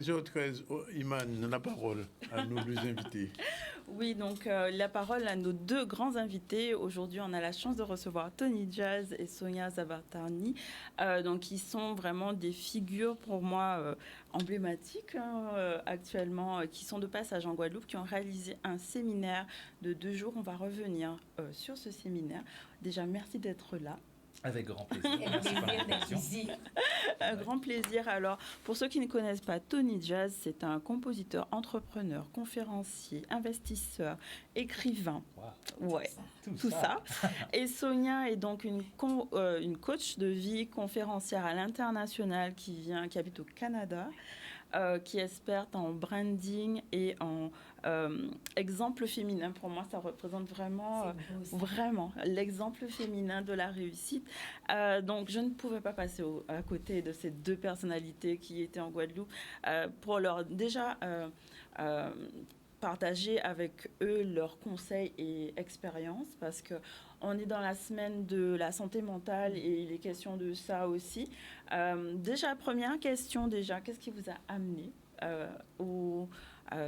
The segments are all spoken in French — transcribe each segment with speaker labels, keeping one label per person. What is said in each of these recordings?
Speaker 1: 13, Iman, la parole à nos deux invités.
Speaker 2: Oui, donc la parole à nos deux grands invités. Aujourd'hui, on a la chance de recevoir Tony Jazz et Sonia Zabartani, donc qui sont vraiment des figures pour moi emblématiques actuellement, qui sont de passage en Guadeloupe, qui ont réalisé un séminaire de 2 jours. On va revenir sur ce séminaire. Déjà, merci d'être là.
Speaker 3: Avec grand plaisir. Merci pour l'invitation.
Speaker 2: Un grand plaisir. Alors, pour ceux qui ne connaissent pas Tony Jazz, c'est un compositeur, entrepreneur, conférencier, investisseur, écrivain.
Speaker 3: Wow.
Speaker 2: Ouais, tout ça. Et Sonia est donc une coach de vie, conférencière à l'international qui habite au Canada, qui est experte en branding et en exemple féminin. Pour moi, ça représente vraiment l'exemple féminin de la réussite. Donc, je ne pouvais pas passer à côté de ces deux personnalités qui étaient en Guadeloupe pour leur déjà partager avec eux leurs conseils et expériences, parce que on est dans la semaine de la santé mentale et il est question de ça aussi. Déjà, première question, qu'est-ce qui vous a amené au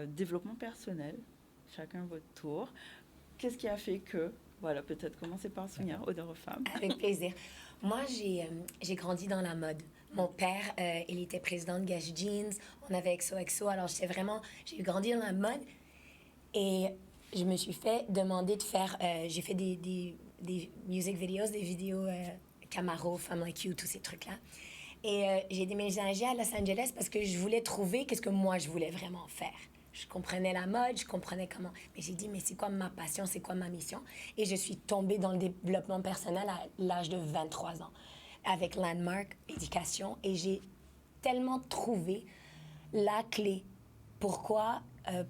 Speaker 2: développement personnel, chacun votre tour? Qu'est-ce qui a fait que, voilà, peut-être commencer par Sonia, Odeur aux femmes.
Speaker 4: Avec plaisir. Moi, j'ai grandi dans la mode. Mon père, il était président de Guess Jeans. On avait XOXO. Alors, j'ai grandi dans la mode. Et je me suis fait demander de faire... j'ai fait des music videos, des vidéos Camaro, Femme Like You, tous ces trucs-là. Et j'ai déménagé à Los Angeles parce que je voulais trouver qu'est-ce que moi, je voulais vraiment faire. Je comprenais la mode, je comprenais comment... Mais j'ai dit, mais c'est quoi ma passion, c'est quoi ma mission? Et je suis tombée dans le développement personnel à l'âge de 23 ans avec Landmark Éducation. Et j'ai tellement trouvé la clé. Pourquoi?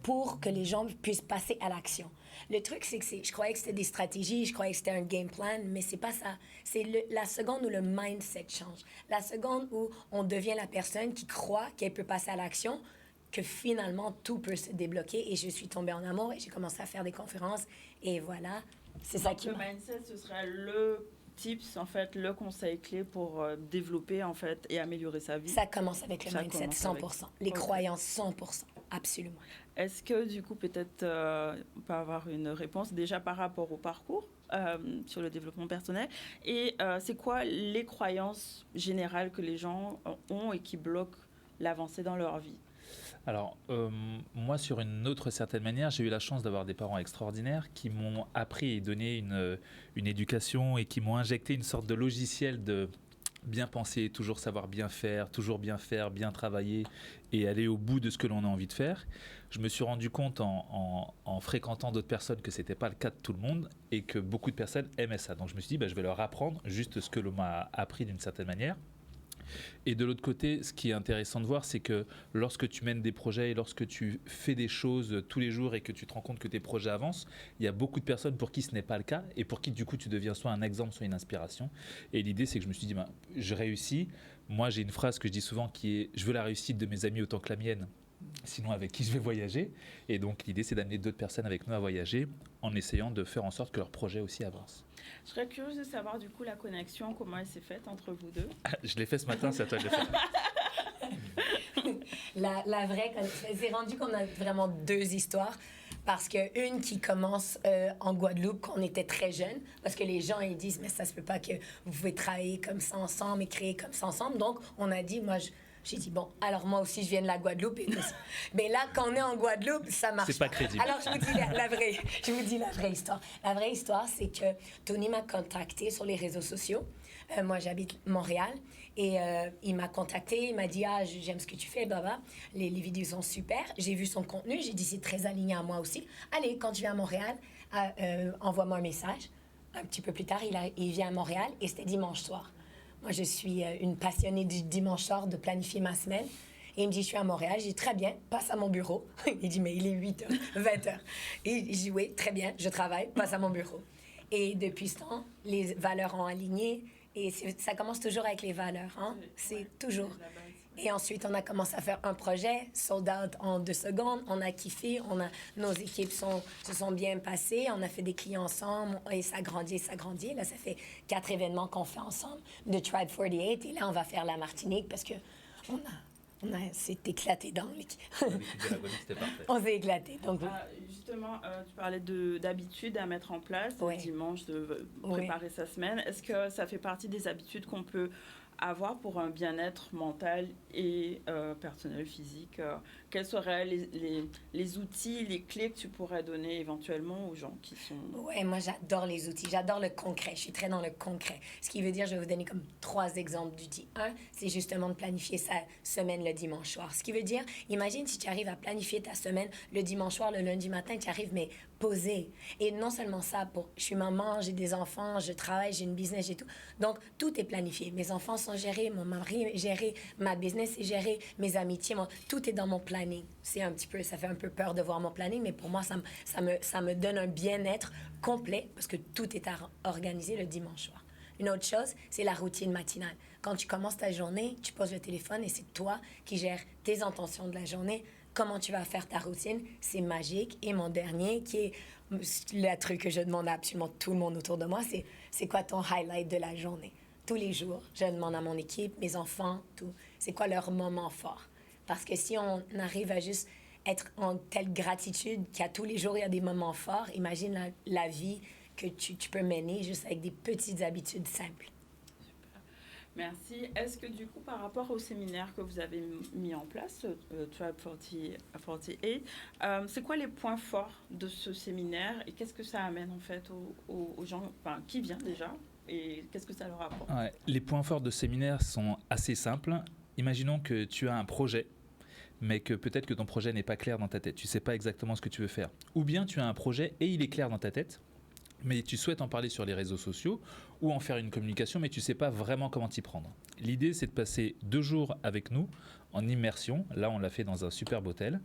Speaker 4: Pour que les gens puissent passer à l'action. Le truc, c'est que je croyais que c'était des stratégies, je croyais que c'était un game plan, mais c'est pas ça. C'est la seconde où le mindset change. La seconde où on devient la personne qui croit qu'elle peut passer à l'action, que finalement, tout peut se débloquer. Et je suis tombée en amour et j'ai commencé à faire des conférences. Et voilà, c'est ça qui
Speaker 2: m'a... Le mindset, ce serait le tips, en fait, le conseil clé pour développer, en fait, et améliorer sa vie.
Speaker 4: Ça commence avec le mindset, 100%. Les croyances, 100%. Absolument.
Speaker 2: Est-ce que, du coup, peut-être, on peut avoir une réponse déjà par rapport au parcours sur le développement personnel? Et c'est quoi les croyances générales que les gens ont et qui bloquent l'avancée dans leur vie?
Speaker 3: Alors, moi, sur une autre certaine manière, j'ai eu la chance d'avoir des parents extraordinaires qui m'ont appris et donné une éducation et qui m'ont injecté une sorte de logiciel de bien penser, toujours savoir bien faire, bien travailler et aller au bout de ce que l'on a envie de faire. Je me suis rendu compte en fréquentant d'autres personnes que ce n'était pas le cas de tout le monde et que beaucoup de personnes aimaient ça. Donc je me suis dit, je vais leur apprendre juste ce que l'on m'a appris d'une certaine manière. Et de l'autre côté, ce qui est intéressant de voir, c'est que lorsque tu mènes des projets et lorsque tu fais des choses tous les jours et que tu te rends compte que tes projets avancent, il y a beaucoup de personnes pour qui ce n'est pas le cas et pour qui du coup tu deviens soit un exemple, soit une inspiration. Et l'idée, c'est que je me suis dit, je réussis. Moi, j'ai une phrase que je dis souvent qui est « je veux la réussite de mes amis autant que la mienne ». Sinon avec qui je vais voyager. Et donc l'idée, c'est d'amener d'autres personnes avec nous à voyager en essayant de faire en sorte que leur projet aussi avance.
Speaker 2: Je serais curieuse de savoir du coup la connexion, comment elle s'est faite entre vous deux.
Speaker 3: Je l'ai fait ce matin, c'est à toi de le faire.
Speaker 4: La vraie, c'est rendu qu'on a vraiment deux histoires. Parce qu'une qui commence en Guadeloupe quand on était très jeunes, parce que les gens ils disent mais ça se peut pas que vous pouvez travailler comme ça ensemble et créer comme ça ensemble. Donc on a dit j'ai dit, bon, alors moi aussi, je viens de la Guadeloupe. Mais là, quand on est en Guadeloupe, ça marche.
Speaker 3: C'est pas crédible.
Speaker 4: Alors, je vous dis la vraie histoire. La vraie histoire, c'est que Tony m'a contacté sur les réseaux sociaux. Moi, j'habite Montréal. Et il m'a contacté. Il m'a dit, j'aime ce que tu fais, blablabla. Les vidéos sont super. J'ai vu son contenu. J'ai dit, c'est très aligné à moi aussi. Allez, quand tu viens à Montréal, envoie-moi un message. Un petit peu plus tard, il vient à Montréal et c'était dimanche soir. Moi, je suis une passionnée du dimanche soir de planifier ma semaine. Et il me dit, je suis à Montréal. J'ai dit, très bien, passe à mon bureau. Il dit, mais il est 8h, 20h. Et j'ai dit, oui, très bien, je travaille, passe à mon bureau. Et depuis ce temps, les valeurs ont aligné. Et ça commence toujours avec les valeurs, hein? C'est toujours. Et ensuite, on a commencé à faire un projet, sold out en 2 secondes. On a kiffé, nos équipes se sont bien passées. On a fait des clients ensemble et ça grandit. Là, ça fait 4 événements qu'on fait ensemble de Tribe 48. Et là, on va faire la Martinique parce que on a On s'est éclaté dans l'équipe.
Speaker 3: L'habitude de l'agonie, c'était parfait.
Speaker 4: On s'est éclaté. Donc,
Speaker 2: Justement, tu parlais d'habitudes à mettre en place
Speaker 4: Ouais.
Speaker 2: le dimanche, de
Speaker 4: Ouais.
Speaker 2: préparer sa semaine. Est-ce que ça fait partie des habitudes qu'on peut avoir pour un bien-être mental et personnel, physique? Quels seraient les outils, les clés que tu pourrais donner éventuellement aux gens qui sont...
Speaker 4: ouais, moi, j'adore les outils. J'adore le concret. Je suis très dans le concret. Ce qui veut dire, je vais vous donner comme 3 exemples d'outils. Un, c'est justement de planifier sa semaine le dimanche soir. Ce qui veut dire, imagine si tu arrives à planifier ta semaine le dimanche soir, le lundi matin, tu arrives, mais posé. Et non seulement ça, je suis maman, j'ai des enfants, je travaille, j'ai une business, j'ai tout. Donc, tout est planifié. Mes enfants sont gérés, mon mari est géré, ma business est gérée, mes amitiés, tout est dans mon planning. C'est un petit peu, ça fait un peu peur de voir mon planning, mais pour moi, ça me donne un bien-être complet parce que tout est organisé le dimanche soir. Une autre chose, c'est la routine matinale. Quand tu commences ta journée, tu poses le téléphone et c'est toi qui gères tes intentions de la journée. Comment tu vas faire ta routine, c'est magique. Et mon dernier, qui est le truc que je demande à absolument tout le monde autour de moi, c'est quoi ton highlight de la journée? Tous les jours, je demande à mon équipe, mes enfants, tout. C'est quoi leur moment fort? Parce que si on arrive à juste être en telle gratitude qu'à tous les jours, il y a des moments forts, imagine la vie que tu peux mener juste avec des petites habitudes simples.
Speaker 2: Merci. Est-ce que du coup, par rapport au séminaire que vous avez mis en place, Tribe 48, c'est quoi les points forts de ce séminaire et qu'est-ce que ça amène en fait aux gens, enfin, qui vient déjà et qu'est-ce que ça leur apporte?
Speaker 3: Ouais, les points forts de ce séminaire sont assez simples. Imaginons que tu as un projet, mais que peut-être que ton projet n'est pas clair dans ta tête. Tu ne sais pas exactement ce que tu veux faire. Ou bien tu as un projet et il est clair dans ta tête, mais tu souhaites en parler sur les réseaux sociaux ou en faire une communication, mais tu ne sais pas vraiment comment t'y prendre. L'idée, c'est de passer 2 jours avec nous en immersion. Là, on l'a fait dans un superbe hôtel.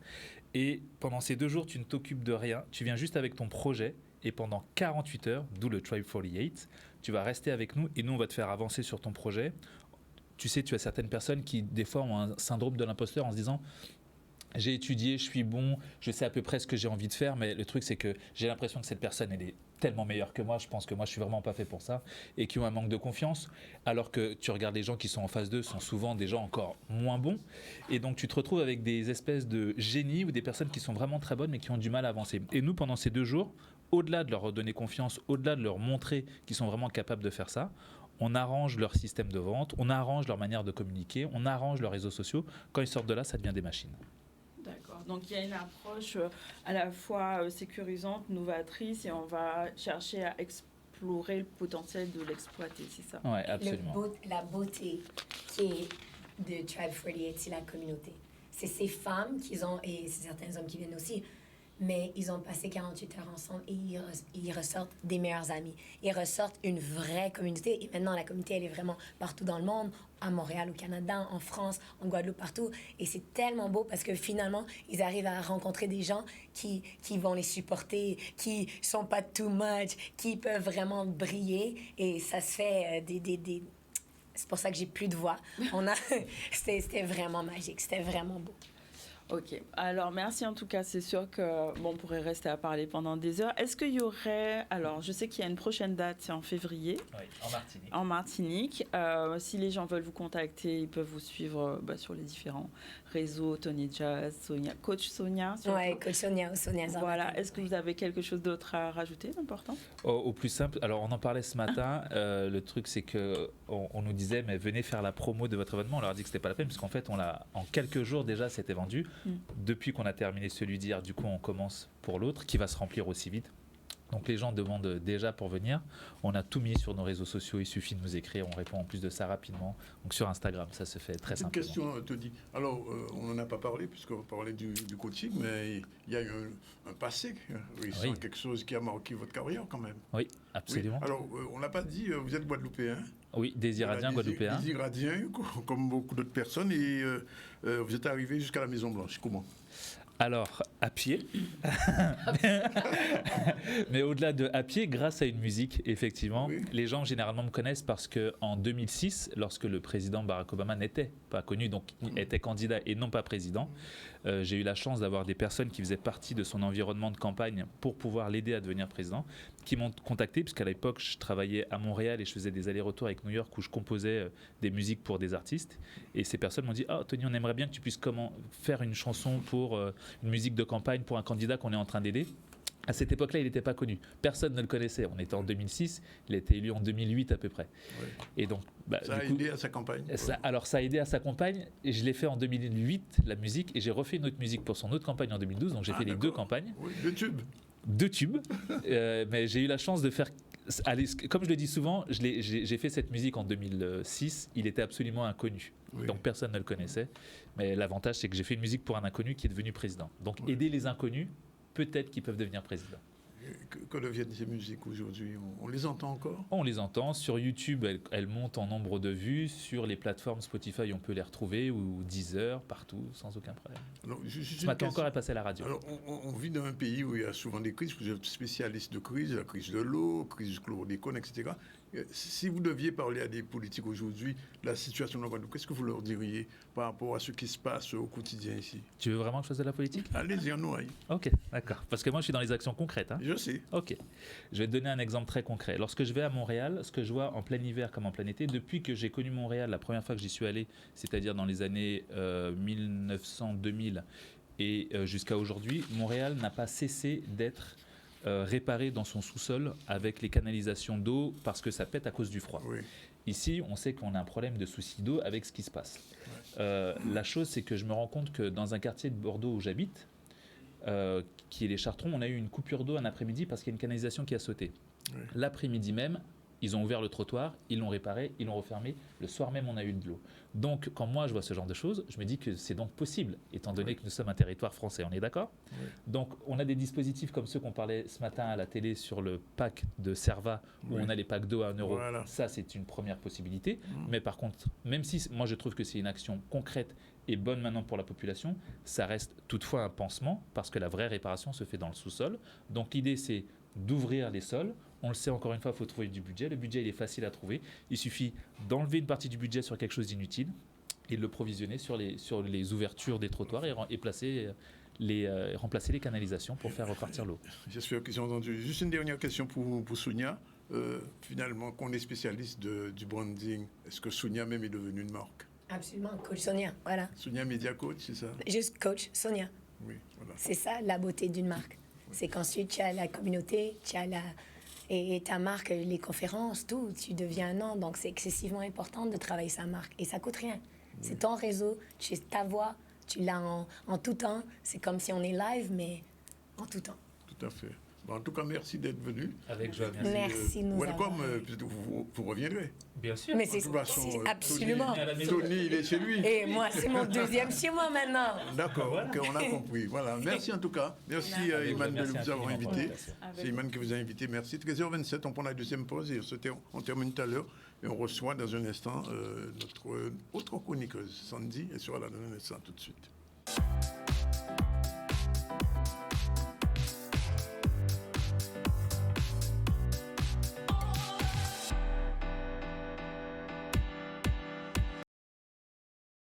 Speaker 3: Et pendant ces 2 jours, tu ne t'occupes de rien. Tu viens juste avec ton projet. Et pendant 48 heures, d'où le Tribe 48, tu vas rester avec nous et nous, on va te faire avancer sur ton projet. Tu sais, tu as certaines personnes qui, des fois, ont un syndrome de l'imposteur en se disant « j'ai étudié, je suis bon, je sais à peu près ce que j'ai envie de faire, mais le truc, c'est que j'ai l'impression que cette personne, elle est tellement meilleure que moi, je pense que moi, je suis vraiment pas fait pour ça, et qui ont un manque de confiance, alors que tu regardes les gens qui sont en face d'eux, sont souvent des gens encore moins bons, et donc tu te retrouves avec des espèces de génies ou des personnes qui sont vraiment très bonnes, mais qui ont du mal à avancer. Et nous, pendant ces 2 jours, au-delà de leur redonner confiance, au-delà de leur montrer qu'ils sont vraiment capables de faire ça, on arrange leur système de vente, on arrange leur manière de communiquer, on arrange leurs réseaux sociaux. Quand ils sortent de là, ça devient des machines.
Speaker 2: D'accord. Donc, il y a une approche à la fois sécurisante, novatrice, et on va chercher à explorer le potentiel de l'exploiter, c'est ça?
Speaker 3: Oui, absolument.
Speaker 4: La beauté qui est de Tribe 48, c'est la communauté. C'est ces femmes et c'est certains hommes qui viennent aussi, mais ils ont passé 48 heures ensemble et ils ressortent des meilleurs amis. Ils ressortent une vraie communauté. Et maintenant, la communauté, elle est vraiment partout dans le monde, à Montréal, au Canada, en France, en Guadeloupe, partout. Et c'est tellement beau parce que finalement, ils arrivent à rencontrer des gens qui vont les supporter, qui sont pas too much, qui peuvent vraiment briller. Et ça se fait C'est pour ça que j'ai plus de voix. C'était vraiment magique. C'était vraiment beau.
Speaker 2: Ok, alors merci en tout cas, c'est sûr que on pourrait rester à parler pendant des heures. Est-ce qu'il y aurait, alors je sais qu'il y a une prochaine date, c'est en février.
Speaker 3: Oui, en Martinique.
Speaker 2: En Martinique. Si les gens veulent vous contacter, ils peuvent vous suivre sur les différents réseaux, Tony Jazz, Sonia, Coach Sonia.
Speaker 4: Oui, Coach Sonia ou Sonia Zarate.
Speaker 2: Voilà, est-ce que vous avez quelque chose d'autre à rajouter d'important?
Speaker 3: Au plus simple, alors on en parlait ce matin, le truc c'est que on nous disait mais venez faire la promo de votre événement, on leur a dit que c'était pas la peine parce qu'en fait en quelques jours déjà c'était vendu. Depuis qu'on a terminé celui d'hier, du coup on commence pour l'autre qui va se remplir aussi vite. Donc les gens demandent déjà pour venir. On a tout mis sur nos réseaux sociaux, il suffit de nous écrire, on répond en plus de ça rapidement. Donc sur Instagram, ça se fait très
Speaker 1: Une
Speaker 3: simplement.
Speaker 1: question, Tony. Alors, on n'en a pas parlé, puisqu'on parlait du coaching, mais il y a eu un passé récent,
Speaker 3: Oui.
Speaker 1: quelque chose qui a marqué votre carrière quand même.
Speaker 3: Oui, absolument.
Speaker 1: Oui. Alors, on n'a pas dit, vous êtes guadeloupéen.
Speaker 3: Oui, Désiradien, guadeloupéen.
Speaker 1: Désiradien, comme beaucoup d'autres personnes, et vous êtes arrivé jusqu'à la Maison-Blanche. Comment?
Speaker 3: Alors, à pied, mais au-delà de à pied, grâce à une musique, effectivement,
Speaker 1: Oui.
Speaker 3: les gens généralement me connaissent parce qu'en 2006, lorsque le président Barack Obama n'était pas connu, donc il était candidat et non pas président, J'ai eu la chance d'avoir des personnes qui faisaient partie de son environnement de campagne pour pouvoir l'aider à devenir président, qui m'ont contacté, puisqu'à l'époque, je travaillais à Montréal et je faisais des allers-retours avec New York où je composais des musiques pour des artistes. Et ces personnes m'ont dit « Ah, Tony, on aimerait bien que tu puisses faire une chanson pour une musique de campagne pour un candidat qu'on est en train d'aider. » À cette époque-là, il n'était pas connu. Personne ne le connaissait. On était en 2006, il a été élu en 2008 à peu près.
Speaker 1: Oui.
Speaker 3: Et donc,
Speaker 1: ça a aidé à sa campagne.
Speaker 3: Alors, ça a aidé à sa campagne. Et je l'ai fait en 2008, la musique, et j'ai refait une autre musique pour son autre campagne en 2012. Donc, j'ai fait les deux campagnes.
Speaker 1: Oui, deux tubes.
Speaker 3: Deux tubes. Mais j'ai eu la chance de faire... Allez, comme je le dis souvent, j'ai fait cette musique en 2006. Il était absolument inconnu. Oui. Donc, personne ne le connaissait. Mais l'avantage, c'est que j'ai fait une musique pour un inconnu qui est devenu président. Donc, aider les inconnus, peut-être qu'ils peuvent devenir président.
Speaker 1: Que deviennent ces musiques aujourd'hui? On les entend encore?
Speaker 3: On les entend. Sur YouTube, elles montent en nombre de vues. Sur les plateformes Spotify, on peut les retrouver, ou Deezer, partout, sans aucun problème. Alors, ce matin encore, elle passait à la radio.
Speaker 1: Alors, on vit dans un pays où il y a souvent des crises. Vous êtes spécialiste de crise, la crise de l'eau, crise du chlordécone, etc. Si vous deviez parler à des politiques aujourd'hui, la situation de la Guadeloupe, qu'est-ce que vous leur diriez par rapport à ce qui se passe au quotidien ici?
Speaker 3: Tu veux vraiment que je fasse de la politique?
Speaker 1: Allez-y, en noaille.
Speaker 3: Ok, d'accord. Parce que moi, je suis dans les actions concrètes. Hein.
Speaker 1: Je sais.
Speaker 3: Ok. Je vais te donner un exemple très concret. Lorsque je vais à Montréal, ce que je vois en plein hiver comme en plein été, depuis que j'ai connu Montréal, la première fois que j'y suis allé, c'est-à-dire dans les années 1900-2000 et jusqu'à aujourd'hui, Montréal n'a pas cessé d'être réparé dans son sous-sol avec les canalisations d'eau parce que ça pète à cause du froid.
Speaker 1: Oui.
Speaker 3: Ici, on sait qu'on a un problème de souci d'eau avec ce qui se passe. La chose, c'est que je me rends compte que dans un quartier de Bordeaux où j'habite, qui est les Chartrons, on a eu une coupure d'eau un après-midi parce qu'il y a une canalisation qui a sauté. Oui. L'après-midi même, ils ont ouvert le trottoir, ils l'ont réparé, ils l'ont refermé. Le soir même, on a eu de l'eau. Donc, quand moi, je vois ce genre de choses, je me dis que c'est donc possible, étant donné que nous sommes un territoire français. On est d'accord? Donc, on a des dispositifs comme ceux qu'on parlait ce matin à la télé sur le pack de Serva, où on a les packs d'eau à 1 euro. Voilà. Ça, c'est une première possibilité. Mais par contre, même si moi, je trouve que c'est une action concrète et bonne maintenant pour la population, ça reste toutefois un pansement, parce que la vraie réparation se fait dans le sous-sol. Donc, l'idée, c'est d'ouvrir les sols. On le sait, encore une fois, il faut trouver du budget. Le budget, il est facile à trouver. Il suffit d'enlever une partie du budget sur quelque chose d'inutile et de le provisionner sur les ouvertures des trottoirs et remplacer les canalisations pour faire repartir l'eau.
Speaker 1: J'espère qu'ils ont entendu. Juste une dernière question pour Sonia. Finalement, qu'on est spécialiste du branding, est-ce que Sonia même est devenue une marque?
Speaker 4: Absolument, coach Sonia, voilà.
Speaker 1: Sonia Media Coach, c'est ça?
Speaker 4: Juste coach Sonia.
Speaker 1: Oui, voilà.
Speaker 4: C'est ça, la beauté d'une marque. Oui. C'est qu'ensuite, tu as la communauté, tu as et ta marque, les conférences, tout, tu deviens un nom. Donc, c'est excessivement important de travailler sa marque. Et ça coûte rien. Oui. C'est ton réseau, ta voix, tu l'as en tout temps. C'est comme si on est live, mais en tout temps.
Speaker 1: Tout à fait. Bon, en tout cas, merci d'être venu.
Speaker 3: Avec joie,
Speaker 4: merci. Merci de nous
Speaker 1: welcome, vous reviendrez.
Speaker 3: Bien sûr.
Speaker 4: Mais c'est absolument.
Speaker 1: Tony, il est chez lui.
Speaker 4: Et moi, c'est mon deuxième chez moi maintenant.
Speaker 1: D'accord, voilà. Okay, on a compris. Voilà. Merci en tout cas. Merci Iman de vous avoir invité. C'est Iman qui vous a invité. Merci. 13h27, on prend la deuxième pause et on termine tout à l'heure. Et on reçoit dans un instant notre autre chroniqueuse, Sandy. Elle sera là dans un instant tout de suite.